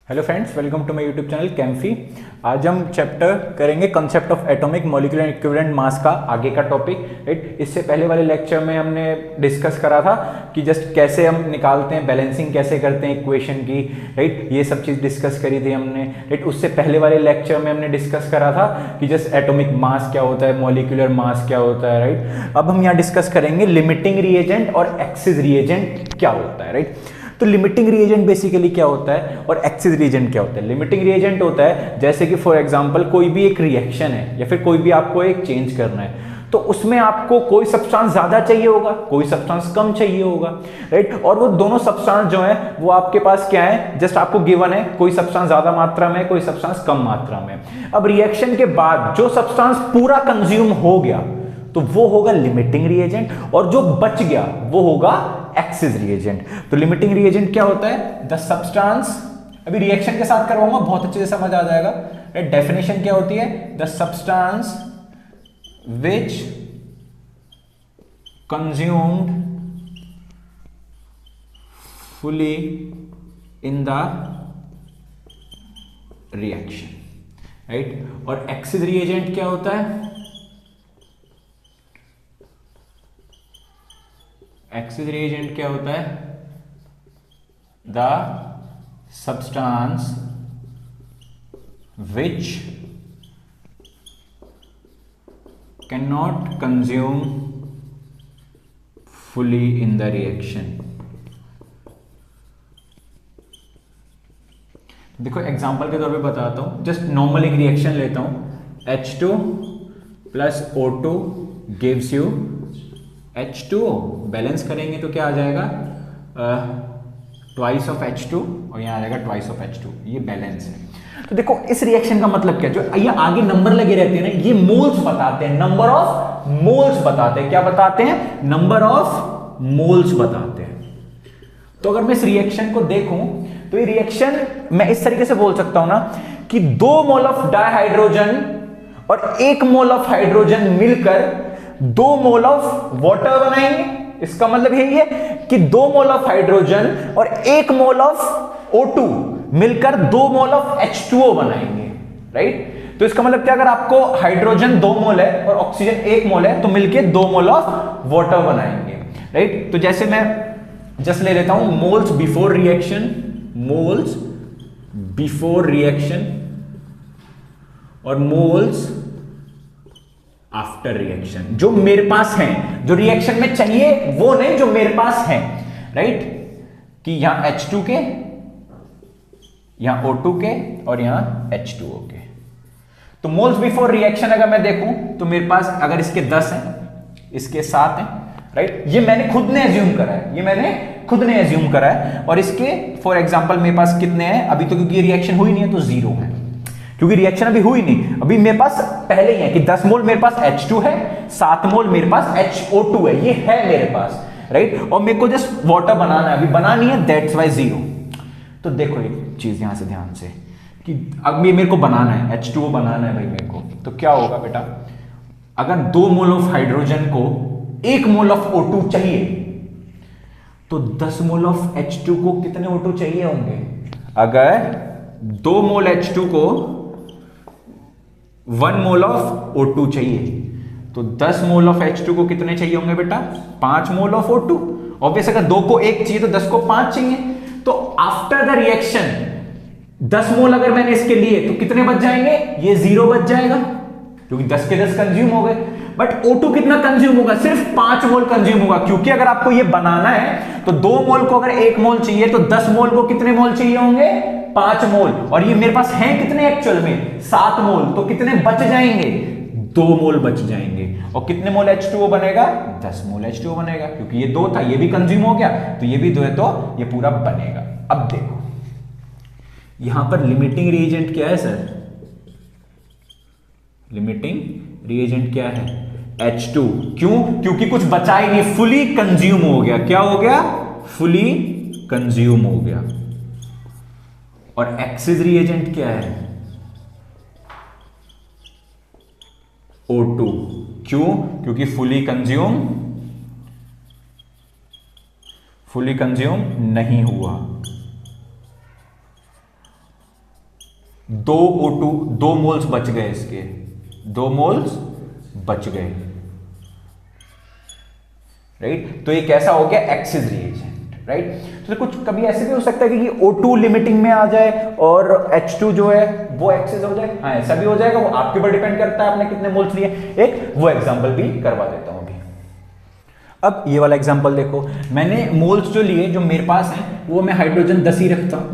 Hello friends, welcome to my YouTube channel केमफी। आज हम चैप्टर करेंगे concept of atomic molecular equivalent mass का आगे का टॉपिक। राइट, इससे पहले वाले लेक्चर में हमने डिस्कस करा था कि जस्ट कैसे हम निकालते हैं, बैलेंसिंग कैसे करते हैं इक्वेशन की। राइट, ये सब चीज़ डिस्कस करी थी हमने। राइट, उससे पहले वाले लेक्चर में हमने डिस्कस करा था कि जस्ट एटॉमिक मास क्या होता है, मॉलिक्यूलर मास क्या होता है। राइट, अब हम यहाँ डिस्कस करेंगे लिमिटिंग रिएजेंट और एक्सिस रिएजेंट क्या होता है। राइट, तो लिमिटिंग रिएजेंट बेसिकली क्या होता है और एक्सिस रिएजेंट क्या होता है। लिमिटिंग रिएजेंट होता है जैसे कि फॉर एग्जांपल कोई भी एक रिएक्शन है या फिर कोई भी आपको एक चेंज करना है, तो उसमें आपको कोई सब्सटेंस ज्यादा चाहिए होगा, कोई सब्सटेंस कम चाहिए होगा। राइट, और वो दोनों सब्सटेंस जो है वो आपके पास क्या है, जस्ट आपको गिवन है, कोई सब्सटेंस ज्यादा मात्रा में, कोई सब्सटेंस कम मात्रा में। अब रिएक्शन के बाद जो सब्सटेंस पूरा कंज्यूम हो गया तो वो होगा लिमिटिंग रिएजेंट, और जो बच गया वो होगा एक्सिस रिएजेंट। तो लिमिटिंग रिएजेंट क्या होता है, द सब्सटेंस, अभी रिएक्शन के साथ करवाऊंगा, बहुत अच्छे से समझ आ जाएगा। डेफिनेशन क्या होती है, the substance which consumed fully in the reaction. Right, और एक्सिस रिएजेंट क्या होता है, एक्सिस रिएजेंट क्या होता है, the substance which can not consume fully in the reaction. देखो एग्जांपल के तौर पे बताता हूं, जस्ट नॉर्मल एक रिएक्शन लेता हूं, H2 plus O2 gives you H2O। Balance करेंगे तो क्या आ जाएगा, ट्वाइस ऑफ H2 और यहाँ आ जाएगा ट्वाइस ऑफ H2। ये बैलेंस है। तो देखो इस रिएक्शन का मतलब क्या, जो ये आगे नंबर लगे रहते हैं ना, ये मोल्स बताते हैं, नंबर ऑफ मोल्स बताते हैं। क्या बताते हैं, नंबर ऑफ मोल्स बताते हैं। तो अगर मैं इस रिएक्शन को देखूं तो ये रिएक्शन मैं इस तरीके से बोल सकता हूं ना कि 2 मोल ऑफ डाइहाइड्रोजन और 1 मोल ऑफ हाइड्रोजन मिलकर 2 मोल ऑफ वाटर बनाएंगे। इसका मतलब यही है कि 2 मोल ऑफ हाइड्रोजन और 1 मोल ऑफ O2 मिलकर 2 मोल ऑफ H2O बनाएंगे। राइट, तो इसका मतलब क्या, अगर आपको हाइड्रोजन 2 मोल है और ऑक्सीजन 1 मोल है तो मिलकर 2 मोल ऑफ वाटर बनाएंगे। राइट, तो जैसे मैं जस्ट ले लेता हूं moles before reaction, moles before reaction और मोल्स आफ्टर रिएक्शन। जो मेरे पास हैं, जो रिएक्शन में चाहिए वो नहीं, जो मेरे पास हैं। राइट, कि यहां H2 के, यहां O2 के और यहां H2O के। तो मोल्स बिफोर रिएक्शन अगर मैं देखूं तो मेरे पास अगर इसके 10 हैं, इसके 7 हैं। राइट, ये मैंने खुद ने एज्यूम करा है, ये मैंने खुद ने एज्यूम करा है। और इसके फॉर एग्जांपल मेरे पास कितने हैं अभी, तो क्योंकि ये रिएक्शन हुई नहीं है तो 0 है, क्योंकि रिएक्शन अभी हुई नहीं। अभी मेरे पास पहले ही है कि 10 मोल मेरे पास H2 है, 7 मोल मेरे पास HO2 है, ये है मेरे पास। राइट, और मेरे को जस्ट वाटर बनाना है, अभी बनानी है, दैट्स वाई 0। तो देखो एक चीज यहां से ध्यान से कि अब ये मेरे को बनाना है, H2O बनाना है भाई मेरे को, तो क्या होगा बेटा, अगर 2 मोल ऑफ हाइड्रोजन को 1 मोल ऑफ O2 चाहिए तो 10 मोल ऑफ H2 को कितने O2 चाहिए होंगे। अगर 2 मोल H2 को 1 मोल ऑफ O2 चाहिए तो 10 मोल ऑफ H2 को कितने चाहिए होंगे बेटा, 5 मोल ऑफ O2। ऑब्वियस अगर 2 को 1 चाहिए तो 10 को 5 चाहिए। तो आफ्टर द रिएक्शन 10 मोल अगर मैंने इसके लिए तो कितने बच जाएंगे, ये 0 बच जाएगा क्योंकि 10 के 10 कंज्यूम हो गए। बट O2 कितना कंज्यूम होगा, सिर्फ 5 मोल कंज्यूम होगा, क्योंकि अगर आपको ये बनाना है तो 2 मोल को अगर 1 मोल चाहिए तो 10 मोल को कितने मोल चाहिए होंगे, 5 मोल। और ये मेरे पास हैं कितने एक्चुअल में, 7 मोल, तो कितने बच जाएंगे, 2 मोल बच जाएंगे। और कितने मोल H2O बनेगा, 10 मोल H2O बनेगा, क्योंकि ये 2 था, ये भी कंज्यूम हो गया, तो ये भी 2 है, तो ये पूरा बनेगा। अब देखो यहां पर लिमिटिंग रिएजेंट क्या है सर, लिमिटिंग रिएजेंट क्या है, H2। क्यों, क्योंकि कुछ बचा ही नहीं, फुली कंज्यूम हो गया। क्या हो गया, फुली कंज्यूम हो गया। और एक्सिस रिएजेंट क्या है, O2। क्यों, क्योंकि फुली कंज्यूम नहीं हुआ। 2O2, 2 मोल्स बच गए इसके, 2 मोल्स बच गए, राइट। तो ये कैसा हो गया, एक्सिस रिएजेंट, राइट। तो कुछ कभी ऐसे भी हो सकता है कि O2 लिमिटिंग में आ जाए और H2 जो है वो एक्सिस हो जाए, हाँ ऐसा भी हो जाएगा, वो आपके ऊपर डिपेंड करता है आपने कितने मोल्स लिए। एक वो एग्जांपल भी करवा देता हूं अभी। अब ये वाला एग्जांपल देखो, मैंने मोल्स जो लिए, जो मेरे पास हैं, वो मैं हाइड्रोजन 10 ही रखता हूं,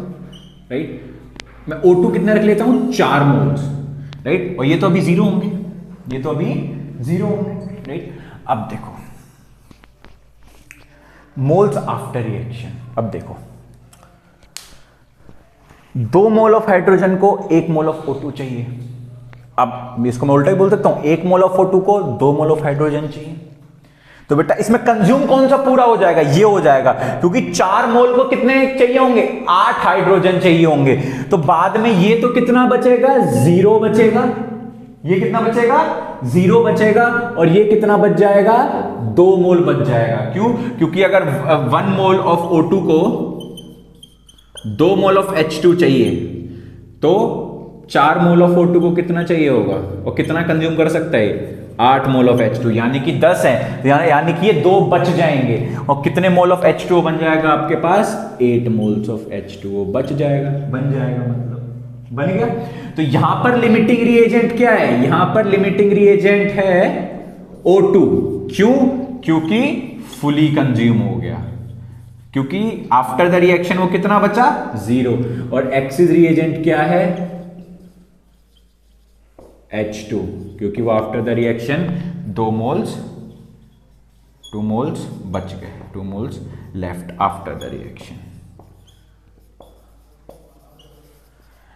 राइट। मैं O2 कितने रख लेता हूं, 4 मोल्स, राइट। और ये तो अभी 0 होंगे, ये तो अभी 0 होंगे, राइट। अब देखो मोल्स आफ्टर रिएक्शन, अब देखो 2 मोल ऑफ हाइड्रोजन को 1 मोल ऑफ O2 चाहिए। अब इसको मैं उल्टा ही बोल सकता हूं, 1 मोल ऑफ O2 को 2 मोल ऑफ हाइड्रोजन चाहिए। तो बेटा इसमें कंज्यूम कौन सा पूरा हो जाएगा, ये हो जाएगा, क्योंकि 4 मोल को कितने चाहिए होंगे, 8 हाइड्रोजन चाहिए होंगे। तो बाद में ये तो कितना बचेगा, 0 बचेगा, ये कितना बचेगा, 0 बचेगा, और ये कितना बच जाएगा, 2 मोल बच जाएगा। क्यों, क्योंकि अगर 1 मोल ऑफ O2 को 2 मोल ऑफ H2 चाहिए, तो 4 मोल ऑफ O2 को कितना चाहिए होगा, और कितना कंज्यूम कर सकता है, 8 मोल ऑफ H2, यानी कि 10 है, यानी कि ये 2 बच जाएंगे। और कितने मोल ऑफ H2 बन जाएगा आपके पास, 8 मोल्स ऑफ H2 बच जाएगा, बन जाएगा, मतलब बन गया। तो यहां पर लिमिटिंग रिएजेंट क्या है, यहां पर लिमिटिंग रिएजेंट है O2। क्यों, क्योंकि फुली कंज्यूम हो गया, क्योंकि आफ्टर द रिएक्शन वो कितना बचा, 0। और एक्सिस रिएजेंट क्या है, H2, क्योंकि वो आफ्टर द रिएक्शन 2 मोल्स बच गए, 2 moles left after the reaction.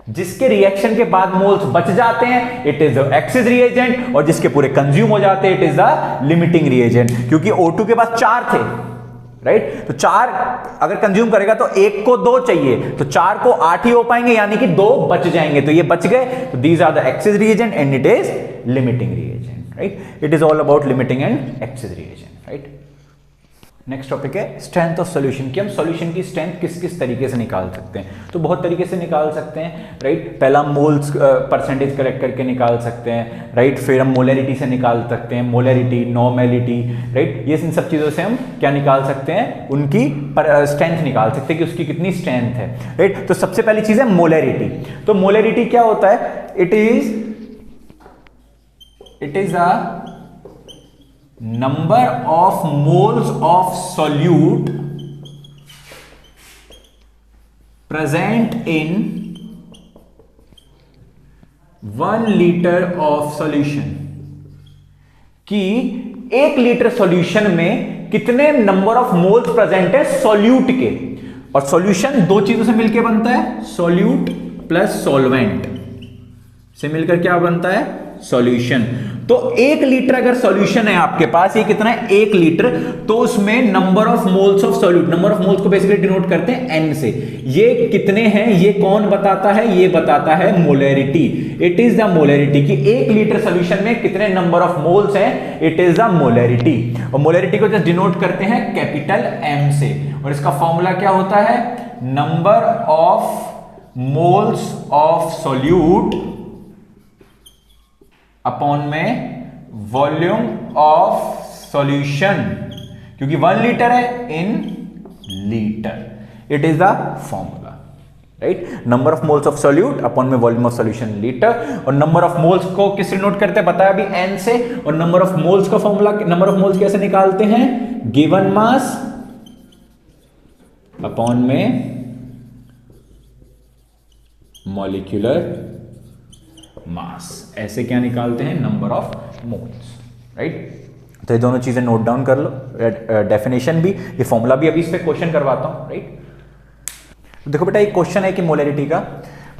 जिसके रिएक्शन के बाद मोल्स बच जाते हैं it is the excess reagent, और जिसके पूरे कंज्यूम हो जाते हैं it is the limiting reagent. क्योंकि O2 के पास 4 थे, राइट। तो 4 अगर कंज्यूम करेगा तो 1 को 2 चाहिए, तो 4 को 8 ही हो पाएंगे, यानी कि 2 बच जाएंगे, तो ये बच गए। तो these are the excess reagent and it is limiting reagent, right. It is all about limiting and excess reagent, right. Next topic है स्ट्रेंथ ऑफ सॉल्यूशन, कि हम सॉल्यूशन की स्ट्रेंथ किस किस तरीके से निकाल सकते हैं। तो बहुत तरीके से निकाल सकते हैं, राइट। पहला मोल्स परसेंटेज कलेक्ट करके निकाल सकते हैं, राइट। फिर हम मोलैरिटी से निकाल सकते हैं, मोलैरिटी, नॉर्मेलिटी, राइट। ये इन सब चीज़ों से हम क्या निकाल सकते हैं, उनकी स्ट्रेंथ निकाल सकते हैं कि उसकी कितनी स्ट्रेंथ है, राइट। तो सबसे पहली चीज़ है मोलैरिटी। तो मोलैरिटी क्या होता है, it is a number of moles of solute present in 1 liter of solution, कि 1 लीटर सॉल्यूशन में कितने नंबर ऑफ मोल्स प्रेजेंट है सॉल्यूट के। और सॉल्यूशन 2 चीजों से मिलकर बनता है, सॉल्यूट प्लस सॉल्वेंट से मिलकर क्या बनता है, सॉल्यूशन। तो 1 लीटर अगर सॉल्यूशन है आपके पास, ये कितना है, 1 लीटर, तो उसमें number of moles of solute, number of moles को बेसिकली डिनोट करते हैं N से। ये कितने हैं, ये कौन बताता है, ये बताता है molarity. It is the molarity, कि 1 लीटर सॉल्यूशन में कितने नंबर ऑफ मोल्स हैं, इट इज द मोलैरिटी। और मोलैरिटी को जस्ट डिनोट करते हैं कैपिटल M से, और इसका फॉर्मूला क्या होता है, number of moles of solute upon में वॉल्यूम ऑफ सॉल्यूशन, क्योंकि 1 लीटर है in litre, it is the formula, right. Number of moles of solute upon में वॉल्यूम ऑफ सॉल्यूशन लीटर। और नंबर ऑफ मोल्स को किस नोट करते हैं, बताया अभी N से। और नंबर ऑफ मोल्स का फॉर्मूला, नंबर ऑफ मोल्स कैसे निकालते हैं, गिवन मास अपॉन में मॉलिक्यूलर मास, ऐसे क्या निकालते हैं, नंबर ऑफ मोल्स, राइट। तो ये दोनों चीजें नोट डाउन कर लो, डेफिनेशन भी, ये फॉर्मूला भी अभी इस पे क्वेश्चन करवाता हूं, राइट। तो देखो बेटा एक क्वेश्चन है कि मोलैरिटी का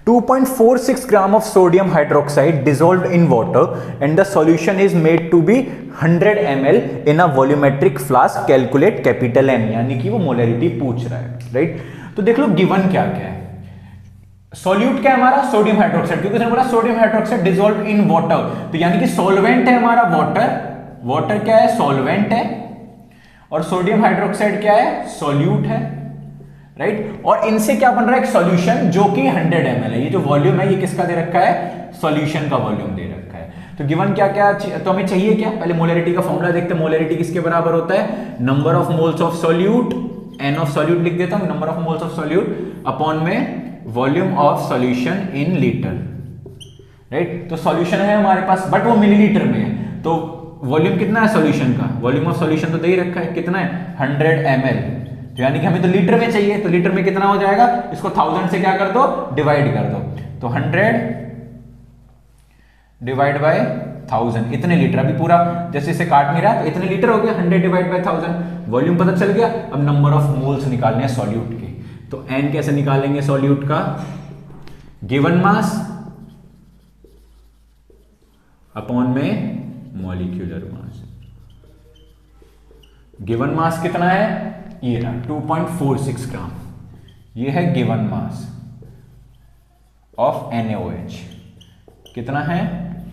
2.46 gram of sodium hydroxide dissolved in water and the solution is made to be 100 ml in a volumetric flask, calculate capital M, यानी कि वो मोलैरिटी पूछ रहा है, राइट। तो देख लो गिवन क्या क्या है, सॉल्यूट क्या है हमारा, सोडियम हाइड्रोक्साइड, क्योंकि उसने बोला sodium hydroxide dissolve in water, तो यानी कि सॉल्वेंट है हमारा वाटर, वाटर क्या है, सॉल्वेंट है, और सोडियम हाइड्रोक्साइड क्या है, सॉल्यूट है, राइट। और इनसे क्या बन रहा है, एक सॉल्यूशन जो कि 100 ml है। ये जो वॉल्यूम है ये किसका दे रखा है, सॉल्यूशन का वॉल्यूम दे रखा है। तो गिवन क्या क्या तो हमें चाहिए क्या, पहले मोलैरिटी का फॉर्मूला देखते हैं। मोलैरिटी किसके बराबर होता है, number of moles of solute, N of solute लिख देता हूं, number of moles of solute upon में volume of solution in litre, right. तो सॉल्यूशन है हमारे पास बट वो मिलीलीटर में है, तो वॉल्यूम कितना है सॉल्यूशन का, वॉल्यूम ऑफ सॉल्यूशन तो दे ही रखा है, कितना है 100 ml, तो यानी कि हमें तो लीटर में चाहिए, तो लीटर में कितना हो जाएगा, इसको 1000 से क्या कर दो, डिवाइड कर दो, तो 100 डिवाइड बाय 1000 इतने लीटर। अभी पूरा जैसे इसे काट नहीं रहा तो इतने लीटर हो गया, 100 डिवाइड बाय 1000, वॉल्यूम पता चल गया। अब नंबर ऑफ मोल्स निकालने हैं सॉल्यूट के, तो n कैसे निकालेंगे सॉल्यूट का, गिवन मास अपॉन में मॉलिक्यूलर मास। गिवन मास कितना है, ये रहा 2.46 ग्राम, ये है गिवन मास ऑफ NaOH, कितना है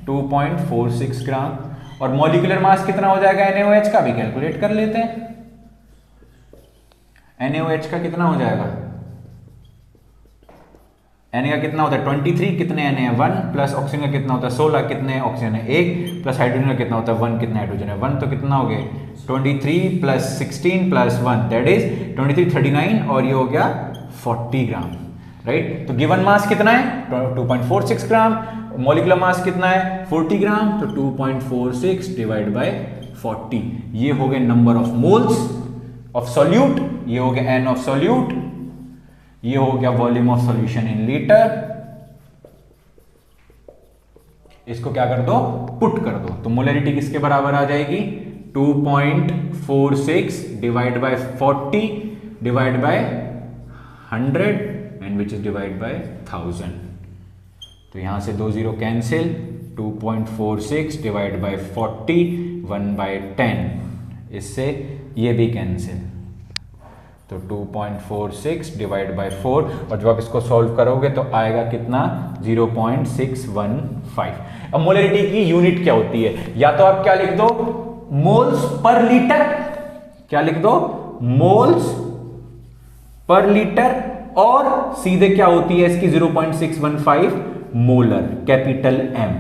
2.46 ग्राम। और मॉलिक्यूलर मास कितना हो जाएगा NaOH का, भी कैलकुलेट कर लेते हैं। NaOH का कितना हो जाएगा, Na का कितना होता है 23, कितने Na है 1, प्लस ऑक्सीजन का कितना होता है 16, कितने ऑक्सीजन है 1, प्लस हाइड्रोजन का कितना होता है 1, कितने हाइड्रोजन है 1, तो कितना हो गया 23 प्लस 16 प्लस 1 दैट इज 23, 39 और ये हो गया 40 ग्राम, राइट। तो गिवन मास कितना है 2.46 ग्राम, मॉलिक्यूलर मास कितना है 40 ग्राम, तो 2.46 डिवाइड बाय 40, ये हो गए number of moles of solute, ये हो गया n ऑफ सॉल्यूट, ये हो गया volume of solution in litre. इसको क्या कर दो, पुट कर दो, तो मोलैरिटी किसके बराबर आ जाएगी 2.46 divide by 40 divide by 100 and which is divide by 1000, तो यहां से 2 0 कैंसिल, 2.46 डिवाइड बाय 40 1/10, इससे ये भी कैंसिल, तो 2.46 डिवाइड बाय 4, और जब आप इसको सॉल्व करोगे तो आएगा कितना 0.615। अब मोलैरिटी की यूनिट क्या होती है, या तो आप क्या लिख दो मोल्स पर लीटर, क्या लिख दो मोल्स पर लीटर, और सीधे क्या होती है इसकी 0.615 मोलर, कैपिटल M,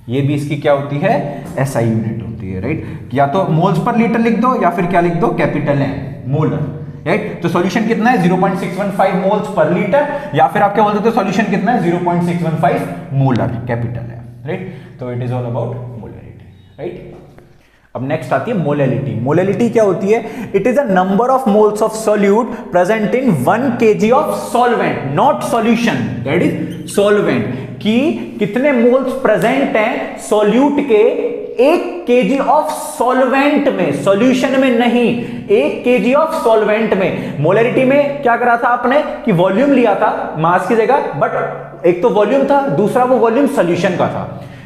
ये भी इसकी क्या होती है SI यूनिट होती है, राइट। या तो मोल्स पर लीटर लिख दो या फिर क्या लिख दो कैपिटल M मोलर, राइट। तो सॉल्यूशन कितना है 0.615 मोल्स पर लीटर, या फिर आप क्या बोल सकते हो सॉल्यूशन कितना है 0.615 मोलर, कैपिटल है, राइट। तो it is all about molarity, right. अब नेक्स्ट आती है मोलैलिटी। मोलैलिटी क्या होती है, it is a number of moles of solute present in 1 kg of solvent, not solution, that is solvent, कि कितने मोल्स प्रेजेंट हैं सॉल्यूट के 1 kg ऑफ सॉल्वेंट में, सॉल्यूशन में नहीं, 1 kg ऑफ सॉल्वेंट में। मोलैरिटी में क्या करा था आपने कि वॉल्यूम लिया था मास की जगह, बट एक तो वॉल्यूम था, दूसरा वो वॉल्यूम सॉल्यूशन का था।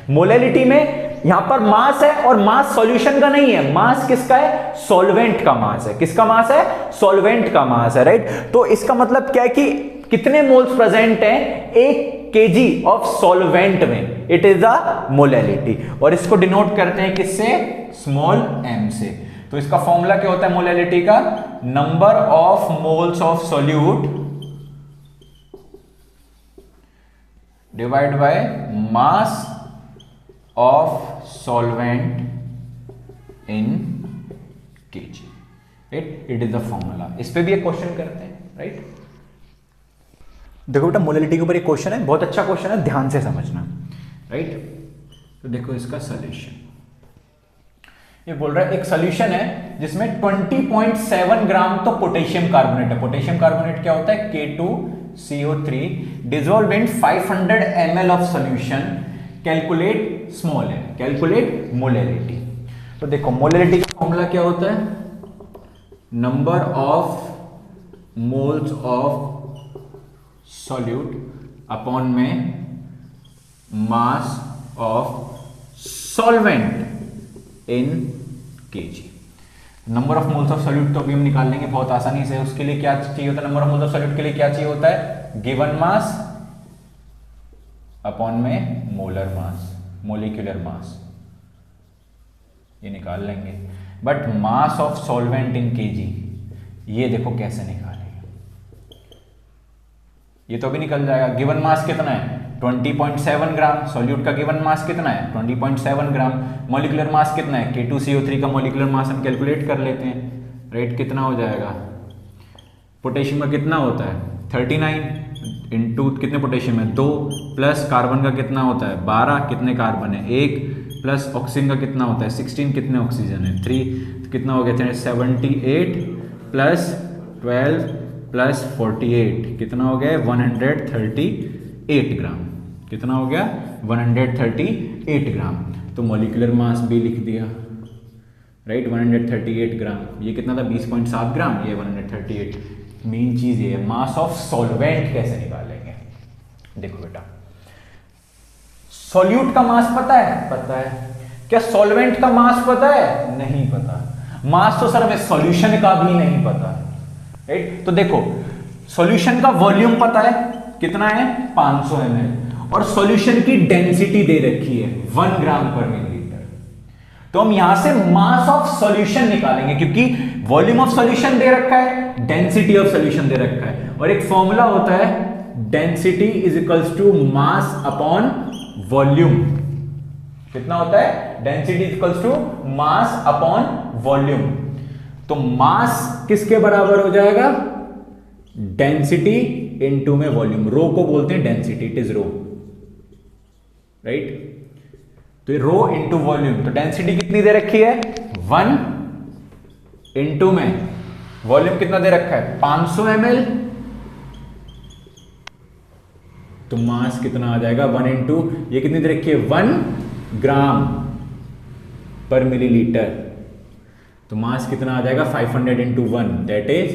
मोलैलिटी में यहां पर मास है और मास सॉल्यूशन का नहीं है, मास किसका है सॉल्वेंट का मास है, किसका मास है सॉल्वेंट का मास है, राइट। तो इसका मतलब क्या है कि कितने मोल्स प्रेजेंट हैं 1 kg ऑफ सॉल्वेंट में, इट इज अ मोलैलिटी, और इसको डिनोट करते हैं किससे स्मॉल m से। तो इसका फॉर्मूला क्या होता है मोलैलिटी का, number of moles of solute divide by mass of solvent in kg, right. It is the formula. इस पे भी एक क्वेश्चन करते हैं, राइट। देखो बेटा मोलैलिटी के ऊपर एक क्वेश्चन है, बहुत अच्छा क्वेश्चन है, ध्यान से समझना, राइट। तो देखो इसका सॉल्यूशन, ये बोल रहा है एक सॉल्यूशन है जिसमें 20.7 ग्राम तो पोटेशियम कार्बोनेट है। पोटेशियम कार्बोनेट क्या होता है K2CO3 dissolve in 500 ml of solution, calculate small है, कैलकुलेट मोलैलिटी। तो देखो मोलैलिटी का फॉर्मूला क्या होता है, number of moles of solute upon में mass of solvent in kg। Number of moles of solute तो अभी हम निकाल लेंगे बहुत आसानी से। उसके लिए क्या चाहिए होता है, number of moles of solute के लिए क्या चाहिए होता है गिवन मास अपॉन में मोलर मास, मोलिकुलर मास, ये निकाल लेंगे। But mass of solvent in kg ये देखो कैसे निकालेंगे, ये तो भी निकल जाएगा। गिवन मास कितना है 20.7 ग्राम, सॉल्यूट का गिवन मास कितना है 20.7 ग्राम। मॉलिक्यूलर मास कितना है K2CO3 का मॉलिक्यूलर मास हम कैलकुलेट कर लेते हैं, राइट। कितना हो जाएगा, पोटेशियम का कितना होता है 39 इंटू कितने पोटेशियम है 2, प्लस कार्बन का कितना होता है 12, कितने कार्बन है 1, प्लस ऑक्सीजन का कितना होता है 16, कितने ऑक्सीजन है 3, तो कितना हो गया 78 प्लस 12 प्लस 48, कितना हो गया 138 ग्राम। कितना हो गया 138 ग्राम। तो मॉलिक्यूलर मास भी लिख दिया, राइट 138 ग्राम। ये कितना था 20.7 ग्राम, ये 138। मेन चीज ये है मास ऑफ सॉल्वेंट कैसे निकालेंगे। देखो बेटा, सॉल्यूट का मास पता है? पता है। क्या सॉल्वेंट का मास पता है? नहीं पता। मास तो सर हमें सॉल्यूशन का भी नहीं पता, राइट। तो देखो, सॉल्यूशन का वॉल्यूम पता है कितना है 500 ml, और सॉल्यूशन की डेंसिटी दे रखी है 1 ग्राम पर मिलीलीटर। तो हम यहां से मास ऑफ सॉल्यूशन निकालेंगे, क्योंकि वॉल्यूम ऑफ सॉल्यूशन दे रखा है, डेंसिटी ऑफ सॉल्यूशन दे रखा है, और एक फॉर्मूला होता है density is equals to mass upon volume. कितना होता है density is equals to mass upon volume. तो मास किसके बराबर हो जाएगा, डेंसिटी इनटू में वॉल्यूम। रो को बोलते हैं density, it is rho, right. तो रो इनटू वॉल्यूम, तो डेंसिटी कितनी दे रखी है 1, इनटू में वॉल्यूम कितना दे रखा है 500 ml, तो मास कितना आ जाएगा 1 इंटू ये कितनी दे रखी है 1 ग्राम पर मिलीलीटर। तो मास कितना आ जाएगा 500 इंटू 1, दैट इज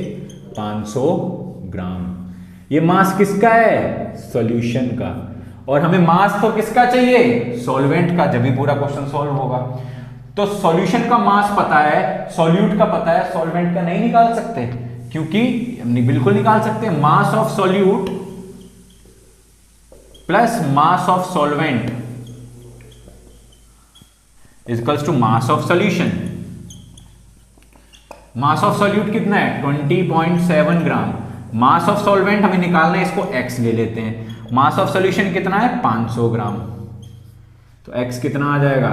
500 ग्राम। ये मास किसका है सॉल्यूशन का, और हमें मास तो किसका चाहिए सॉल्वेंट का, जब भी पूरा क्वेश्चन सॉल्व होगा। तो सॉल्यूशन का मास पता है, सॉल्यूट का पता है, सॉल्वेंट का नहीं निकाल सकते, क्योंकि बिल्कुल निकाल सकते हैं। Mass of solute plus mass of solvent is equals to mass of solution. Mass of solute कितना है 20.7 ग्राम। मास ऑफ सॉल्वेंट हमें निकालना है, इसको x ले लेते हैं। मास ऑफ सॉल्यूशन कितना है 500 ग्राम, तो x कितना आ जाएगा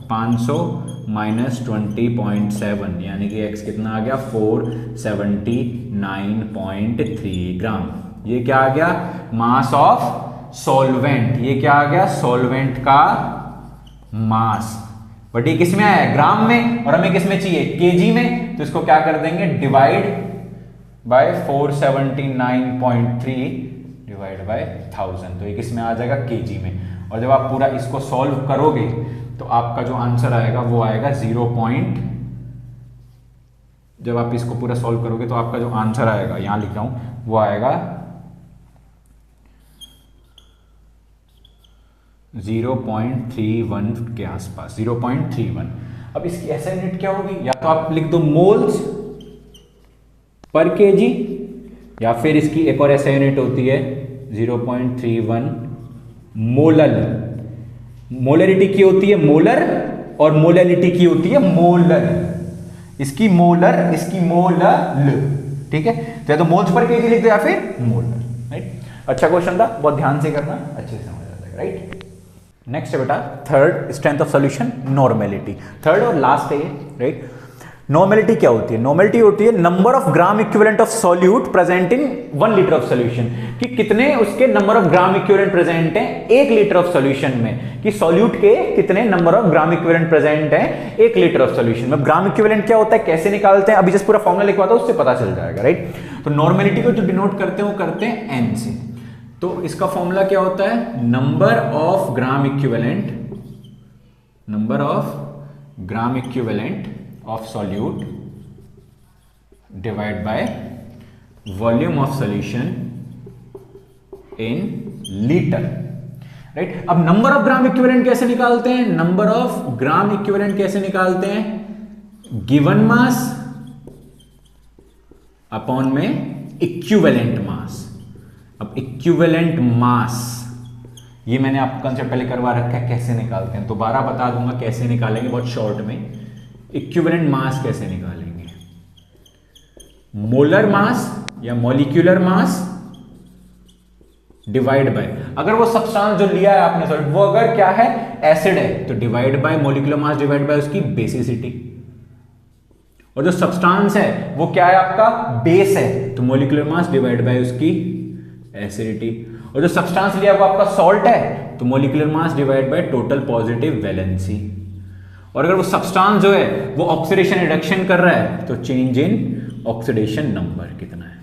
500 माइनस 20.7, यानी कि x कितना आ गया 479.3 ग्राम। ये क्या आ गया मास ऑफ सॉल्वेंट। ये क्या आ गया सॉल्वेंट का मास। बट ये किस में आया है ग्राम में, और हमें किस में चाहिए केजी में। तो इसको क्या कर देंगे डिवाइड बाय 479.3 डिवाइड बाय 1000, तो ये किस में आ जाएगा केजी में। और जब आप पूरा इसको सॉल्व करोगे तो आपका जो आंसर आएगा वो आएगा 0. जब आप इसको पूरा सॉल्व करोगे तो आपका जो आंसर आएगा, यहां लिख रहा हूं, वो आएगा 0.31 के आसपास, 0.31। अब इसकी ऐसा यूनिट क्या होगी, या तो आप लिख दो मोल्स पर केजी, या फिर इसकी एक और ऐसा यूनिट होती है 0.31 मोलल। मोलरिटी की होती है मोलर, और मोलैलिटी की होती है मोलर। इसकी मोलर, इसकी मोलल, ठीक है। तो या तो मोल्स पर केजी लिख दो या फिर मोलर, राइट। अच्छा क्वेश्चन था, बहुत ध्यान से करना, अच्छे से समझ आ जाएगा, राइट। नेक्स्ट है बेटा third strength of solution normality. Third और लास्ट है ये, राइट। नॉर्मेलिटी क्या होती है, नॉर्मेलिटी होती है number of gram equivalent of solute present in 1 litre of solution, कि कितने उसके number of gram equivalent present हैं 1 लीटर ऑफ सॉल्यूशन में, कि सॉल्यूट के कितने number of gram equivalent present हैं 1 लीटर ऑफ सॉल्यूशन में। ग्राम इक्विवेलेंट क्या होता है, कैसे निकालते हैं, अभी जस्ट पूरा फॉर्मूला लिखवाता हूं, उससे पता चल जाएगा, राइट। तो नॉर्मेलिटी को जो डिनोट करते हैं वो करते हैं n से। तो इसका फॉर्मूला क्या होता है, number of gram equivalent, number of gram equivalent of solute divide by volume of solution in litre, right. अब नंबर ऑफ ग्राम इक्विवेलेंट कैसे निकालते हैं, नंबर ऑफ ग्राम इक्विवेलेंट कैसे निकालते हैं, गिवन मास अपॉन में इक्विवेलेंट मास। अब equivalent mass, ये मैंने आपको कंसेप्ट पहले करवा रखा है, कैसे निकालते हैं, दोबारा बता दूंगा कैसे निकालेंगे बहुत शॉर्ट में। इक्विवेलेंट मास कैसे निकालेंगे, मोलर मास या मॉलिक्यूलर मास डिवाइड बाय, अगर वो सब्सटेंस जो लिया है आपने सॉल्यूट वो अगर क्या है एसिड है तो divide by molecular mass divide by उसकी बेसिसिटी, और जो सब्सटेंस है वो क्या है आपका बेस है तो मॉलिक्यूलर मास डिवाइड बाय उसकी एसिडिटी, और जो सब्सटेंस लिया वो आपका सॉल्ट है तो molecular mass divide by total positive valency, और अगर वो सब्सटेंस जो है वो ऑक्सीडेशन रिडक्शन कर रहा है तो चेंज इन ऑक्सीडेशन नंबर कितना है।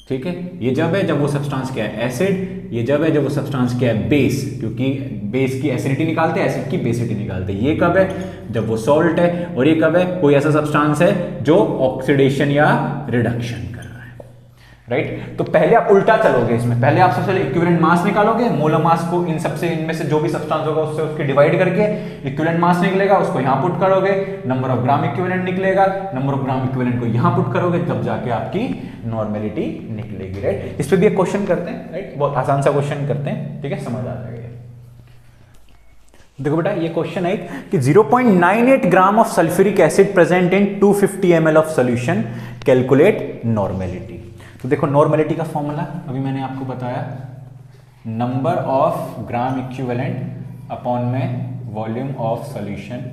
ठीक है, ये जब है जब वो सब्सटेंस क्या है एसिड, ये जब है जब वो सब्सटेंस क्या है बेस, क्योंकि बेस की एसिडिटी निकालते हैं एसिड की बेसिडिटी निकालते हैं। ये कब है जब वो सॉल्ट है, और ये कब है कोई ऐसा सब्सटेंस है जो ऑक्सीडेशन या रिडक्शन कर रहा है। राइट, तो पहले आप उल्टा चलोगे इसमें, पहले आप सबसे पहले इक्विवेलेंट मास निकालोगे, मोलर मास को इन सबसे इनमें से जो भी सब्सटेंस होगा उससे उसके डिवाइड करके इक्विवेलेंट मास निकलेगा, उसको यहां पुट करोगे, नंबर ऑफ ग्राम इक्विवेलेंट निकलेगा, नंबर ऑफ ग्राम इक्विवेलेंट को यहां पुट करोगे, तब जाके आपकी नॉर्मेलिटी निकलेगी। राइट, इस पे भी एक क्वेश्चन करते हैं। राइट, बहुत आसान सा क्वेश्चन करते हैं, ठीक है, समझ आ जाएगा। देखो बेटा ये क्वेश्चन है कि 0.98 gram of sulphuric acid present in 250 ml of solution, calculate normality. तो देखो नॉर्मेलिटी का फॉर्मूला अभी मैंने आपको बताया, number of gram equivalent upon में volume of solution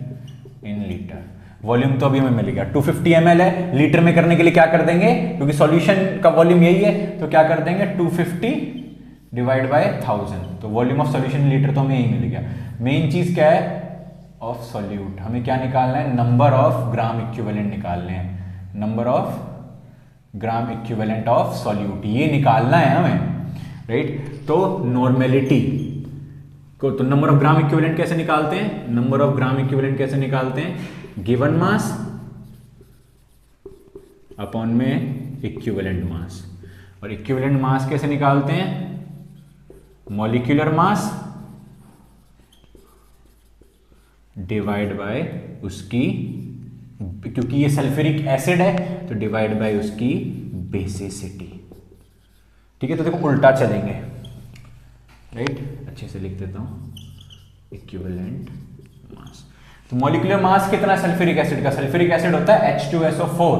in litre. Volume तो अभी हमें मिल गया 250 ml है, लीटर में करने के लिए क्या कर देंगे, क्योंकि सॉल्यूशन का वॉल्यूम यही है तो क्या कर देंगे 250 डिवाइड बाय 1000, तो वॉल्यूम ऑफ सॉल्यूशन लीटर तो हमें यही मिल गया। मेन चीज क्या है ऑफ सॉल्यूट, हमें क्या निकालना है नंबर ऑफ ग्राम इक्विवेलेंट निकालने हैं, number of gram equivalent of solute ये निकालना है हमें। राइट, तो नॉर्मेलिटी को तो नंबर ऑफ ग्राम इक्विवेलेंट कैसे निकालते हैं, नंबर ऑफ ग्राम इक्विवेलेंट कैसे निकालते हैं, गिवन मास अपॉन में इक्विवेलेंट मास, और इक्विवेलेंट मास कैसे निकालते हैं, मॉलिक्यूलर मास डिवाइड बाय उसकी, क्योंकि ये सल्फ्यूरिक एसिड है तो डिवाइड बाय उसकी बेसिसिटी। ठीक है, तो देखो उल्टा चलेंगे। राइट, अच्छे से लिख देता हूं इक्विवेलेंट मास, तो मॉलिक्यूलर मास कितना है सल्फ्यूरिक एसिड का, सल्फ्यूरिक एसिड होता है H2SO4,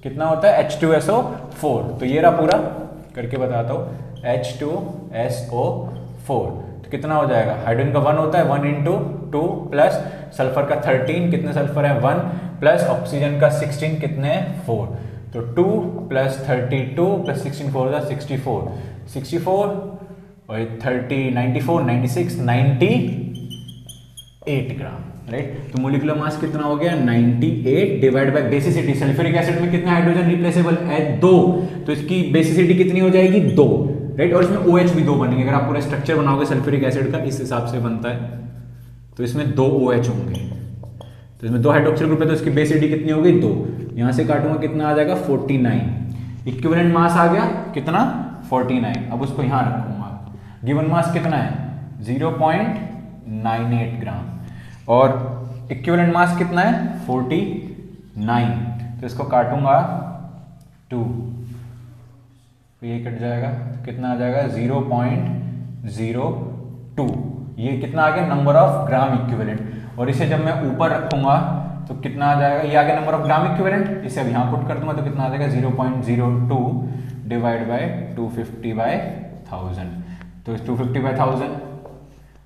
कितना होता है H2SO4, तो ये रहा पूरा करके बताता हूं H2SO4, तो कितना हो जाएगा, हाइड्रोजन का 1 होता है 1 इंटू 2 प्लस सल्फर का 13, कितने सल्फर है 1 प्लस ऑक्सीजन का 16, कितने 4, तो 2 प्लस 32 प्लस 16 4 जा 64, 64 और 30 94 96 98 ग्राम। राइट, तो मोलिकुलर मास कितना हो गया 98 divide by basicity, sulphuric acid में कितने हाइड्रोजन रिप्लेसेबल है 2, तो इसकी बेसिसिटी कितनी हो जाएगी 2। राइट, और इसमें OH भी 2 बनेंगे, अगर आप पूरा स्ट्रक्चर बनाओगे सल्फ्यूरिक एसिड का इस हिसाब से बनता है तो इसमें 2 OH होंगे, तो इसमें 2 हाइड्रोक्सिल ग्रुप है तो इसकी बेसिसिटी कितनी हो गई 2, यहां से काटूंगा कितना आ जाएगा 49, इक्विवेलेंट मास आ गया कितना 49, अब उसको यहां रखूंगा, गिवन मास कितना है 0.98 ग्राम और इक्विवेलेंट मास कितना है 49, तो इसको काटूंगा 2, ये कट जाएगा तो कितना आ जाएगा 0.02, ये कितना आ गया नंबर ऑफ ग्राम इक्विवेलेंट, और इसे जब मैं ऊपर रखूंगा तो कितना आ जाएगा, ये आ गया नंबर ऑफ ग्राम इक्विवेलेंट, इसे अब यहाँ पुट कर दूंगा तो कितना आ जाएगा 0.02 डिवाइड बाय 250 बाय 1000, तो 250 बाय 1000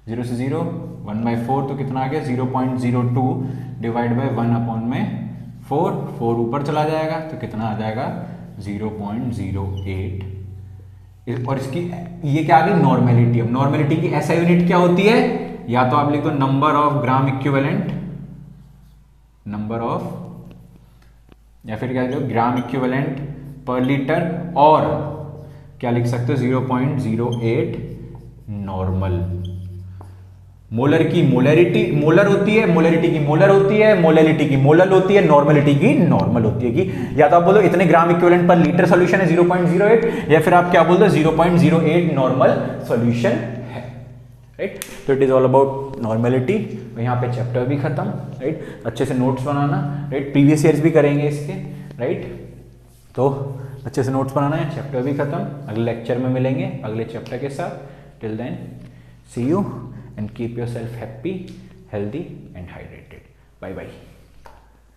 0 से 0 1 बाय 4, तो कितना आ गया 0.02 डिवाइड बाय 1 अपॉन में 4, 4 ऊपर चला जाएगा तो कितना आ जाएगा 0.08, और इसकी ये क्या आ गई नॉर्मेलिटी। अब नॉर्मेलिटी की ऐसा यूनिट क्या होती है, या तो आप लिख दो number of gram equivalent, number of, या फिर क्या लिखो ग्राम इक्विवेलेंट पर लीटर, और क्या लिख सकते हो 0.08 नॉर्मल। मोलर की मोलरिटी मोलर होती है, मोलरिटी की मोलर होती है, मोलरिटी की मोलल होती है, नॉर्मलिटी की नॉर्मल होती है। कि या तो आप बोलो इतने ग्राम इक्विवेलेंट पर लीटर सॉल्यूशन है 0.08, या फिर आप क्या बोल दो 0.08 नॉर्मल सॉल्यूशन है। राइट, तो it is all about normality. यहाँ पे चैप्टर भी खत्म। राइट, अच्छे से नोट्स बनाना। राइट, प्रीवियस ईयर्स भी करेंगे इसके। राइट, तो अच्छे से नोट्स बनाना है, चैप्टर भी खत्म। अगले लेक्चर में मिलेंगे अगले चैप्टर के साथ। Till then see you and keep yourself happy, healthy and hydrated. Bye bye.